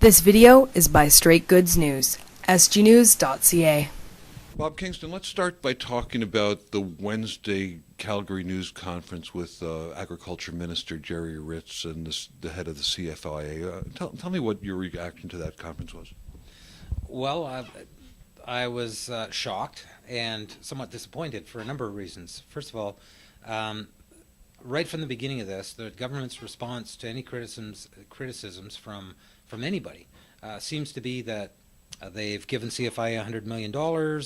This video is by Straight Goods News, SGNews.ca. Bob Kingston, let's start by talking about the Wednesday Calgary News Conference with Agriculture Minister Jerry Ritz and the head of the CFIA. Tell me what your reaction to that conference was. Well, I was shocked and somewhat disappointed for a number of reasons. First of all, right from the beginning of this, the government's response to any criticisms from anybody seems to be that they've given CFIA $100 million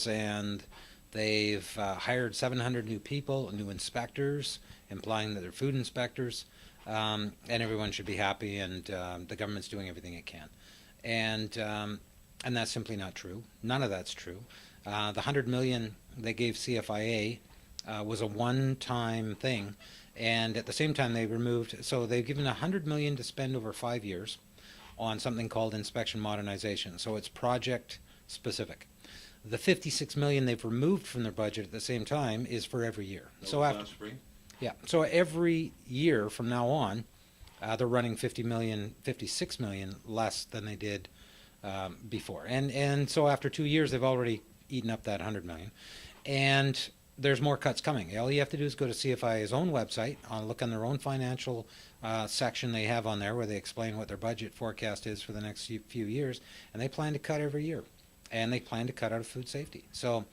and they've hired 700 new people, new inspectors, implying that they're food inspectors, and everyone should be happy, and the government's doing everything it can. And that's simply not true. None of that's true. The $100 million they gave CFIA was a one-time thing, and at the same time they've given $100 million to spend over 5 years on something called inspection modernization. So it's project specific. The $56 million they've removed from their budget at the same time is for every year. So after spring? Yeah. So every year from now on, they're running $56 million less than they did before. And so after 2 years, they've already eaten up that $100 million. And there's more cuts coming. All you have to do is go to CFIA's own website, look on their own financial section they have on there where they explain what their budget forecast is for the next few years, and they plan to cut every year. And they plan to cut out of food safety. So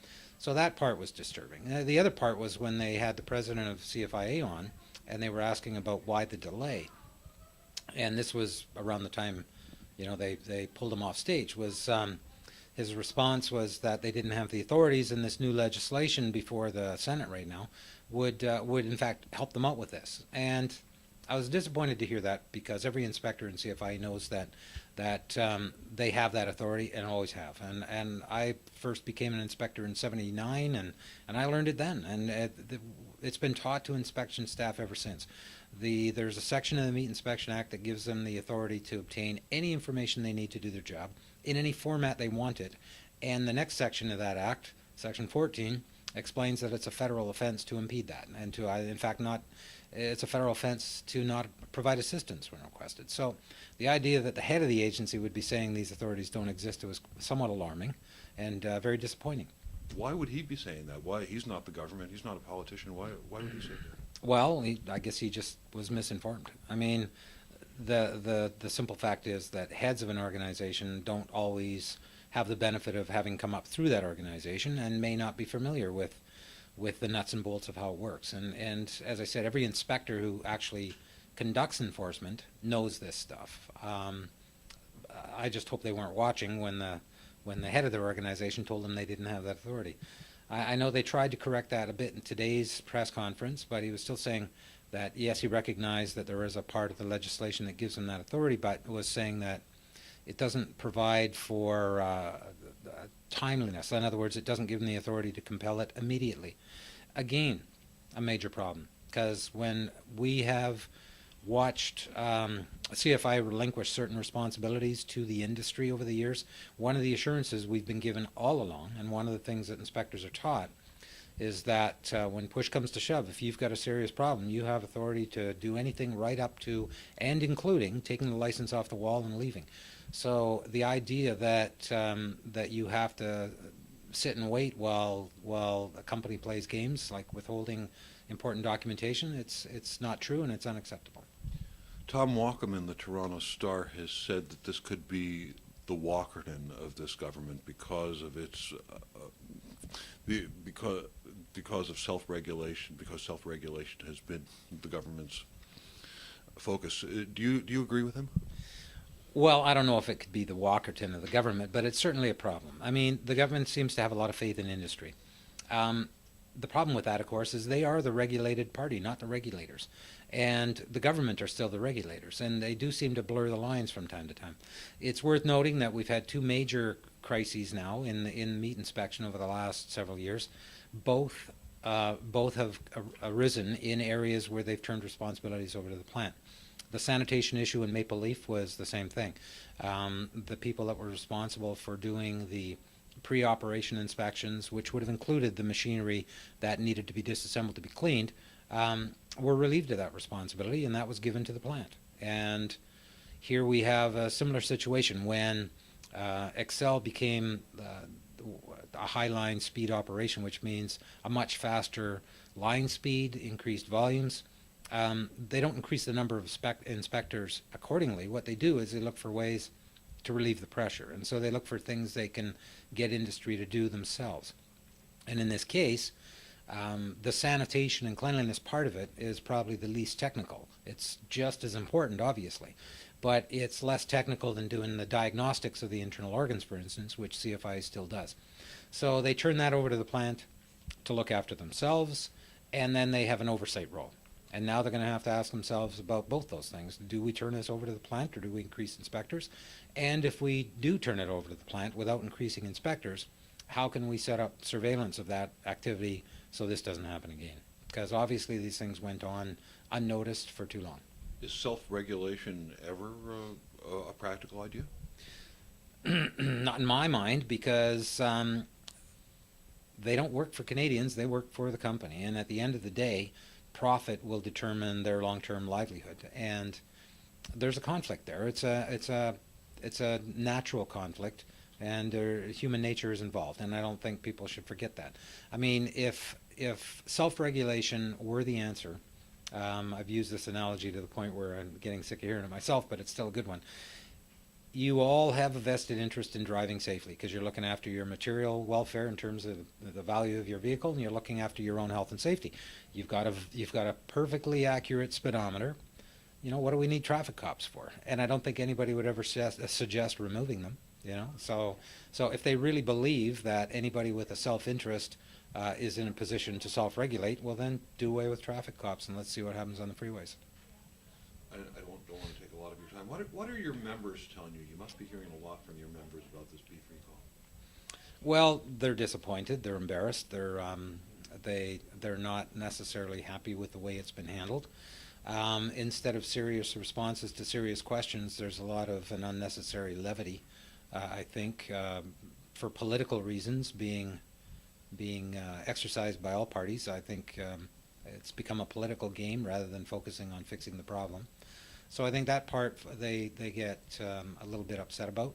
that part was disturbing. The other part was when they had the president of CFIA on, and they were asking about why the delay. And this was around the time, they pulled him off stage. His response was that they didn't have the authorities, and this new legislation before the Senate right now would in fact help them out with this. And I was disappointed to hear that, because every inspector in CFIA knows that they have that authority and always have. And I first became an inspector in '79, and I learned it then. And it's been taught to inspection staff ever since. There's a section in the Meat Inspection Act that gives them the authority to obtain any information they need to do their job in any format they want it. And the next section of that act, Section 14, explains that it's a federal offense to impede that, and to, in fact, it's a federal offense to not provide assistance when requested. So the idea that the head of the agency would be saying these authorities don't exist was somewhat alarming and very disappointing. Why would he be saying that? Why? He's not the government. He's not a politician. Why would he say that? Well, I guess he just was misinformed. I mean, the simple fact is that heads of an organization don't always have the benefit of having come up through that organization and may not be familiar with the nuts and bolts of how it works. And as I said, every inspector who actually conducts enforcement knows this stuff. I just hope they weren't watching when the head of their organization told them they didn't have that authority. I know they tried to correct that a bit in today's press conference, but he was still saying that, yes, he recognized that there is a part of the legislation that gives him that authority, but was saying that it doesn't provide for timeliness. In other words, it doesn't give them the authority to compel it immediately. Again, a major problem, because when we have watched CFI relinquish certain responsibilities to the industry over the years, one of the assurances we've been given all along, and one of the things that inspectors are taught, is that when push comes to shove, if you've got a serious problem, you have authority to do anything right up to and including taking the license off the wall and leaving. So the idea that you have to sit and wait while a company plays games, like withholding important documentation, it's not true, and it's unacceptable. Tom Walkham in the Toronto Star has said that this could be the Walkerton of this government because of its because of self-regulation, because self-regulation has been the government's focus. Do you agree with him? Well, I don't know if it could be the Walkerton of the government, but it's certainly a problem. I mean, the government seems to have a lot of faith in industry. The problem with that, of course, is they are the regulated party, not the regulators. And the government are still the regulators, and they do seem to blur the lines from time to time. It's worth noting that we've had two major crises now in meat inspection over the last several years. Both have arisen in areas where they've turned responsibilities over to the plant. The sanitation issue in Maple Leaf was the same thing. The people that were responsible for doing the pre-operation inspections, which would have included the machinery that needed to be disassembled to be cleaned, were relieved of that responsibility, and that was given to the plant. And Here we have a similar situation when Excel became a high line speed operation, which means a much faster line speed, increased volumes. They don't increase the number of inspectors accordingly. What they do is they look for ways to relieve the pressure, and so they look for things they can get industry to do themselves. And in this case, the sanitation and cleanliness part of it is probably the least technical. It's just as important, obviously, but it's less technical than doing the diagnostics of the internal organs, for instance, which CFIA still does. So they turn that over to the plant to look after themselves, and then they have an oversight role. And now they're going to have to ask themselves about both those things. Do we turn this over to the plant, or do we increase inspectors? And if we do turn it over to the plant without increasing inspectors, how can we set up surveillance of that activity so this doesn't happen again? Because obviously these things went on unnoticed for too long. Is self-regulation ever a practical idea? Not in my mind, because they don't work for Canadians, they work for the company. And at the end of the day, profit will determine their long-term livelihood. And there's a conflict there. It's a natural conflict, and human nature is involved. And I don't think people should forget that. I mean, if self-regulation were the answer, I've used this analogy to the point where I'm getting sick of hearing it myself, but it's still a good one. You all have a vested interest in driving safely because you're looking after your material welfare in terms of the value of your vehicle, and you're looking after your own health and safety. You've got a perfectly accurate speedometer. You know, what do we need traffic cops for? And I don't think anybody would ever suggest removing them. You know, so if they really believe that anybody with a self-interest is in a position to self-regulate, well then do away with traffic cops and let's see what happens on the freeways. I don't want to take a lot of your time. What are your members telling you? You must be hearing a lot from your members about this beef recall. Well, they're disappointed. They're embarrassed. They're not necessarily happy with the way it's been handled. Instead of serious responses to serious questions, there's a lot of an unnecessary levity. I think for political reasons being exercised by all parties. I think it's become a political game rather than focusing on fixing the problem. So I think that part they get a little bit upset about.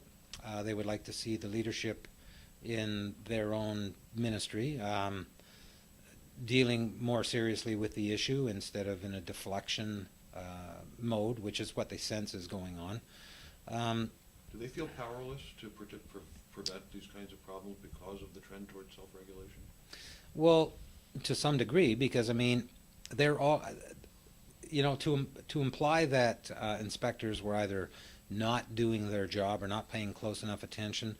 They would like to see the leadership in their own ministry dealing more seriously with the issue instead of in a deflection mode, which is what they sense is going on. Do they feel powerless to prevent these kinds of problems because of the trend towards self-regulation? Well, to some degree, because I mean, they're all, you know, to imply that inspectors were either not doing their job or not paying close enough attention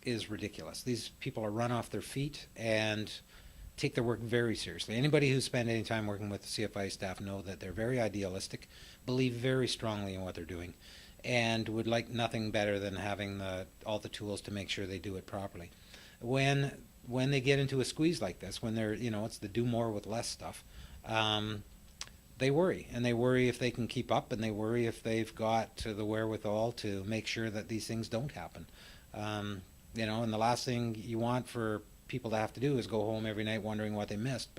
is ridiculous. These people are run off their feet and take their work very seriously. Anybody who's spent any time working with the CFIA staff know that they're very idealistic, believe very strongly in what they're doing, and would like nothing better than having all the tools to make sure they do it properly. When they get into a squeeze like this, when they're, you know, it's the do more with less stuff, they worry, and they worry if they can keep up, and they worry if they've got the wherewithal to make sure that these things don't happen. You know, and the last thing you want for people to have to do is go home every night wondering what they missed.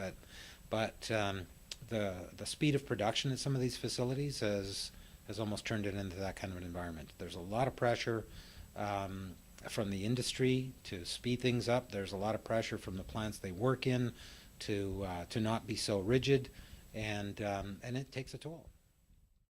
But the speed of production at some of these facilities has almost turned it into that kind of an environment. There's a lot of pressure from the industry to speed things up. There's a lot of pressure from the plants they work in to not be so rigid, and it takes a toll.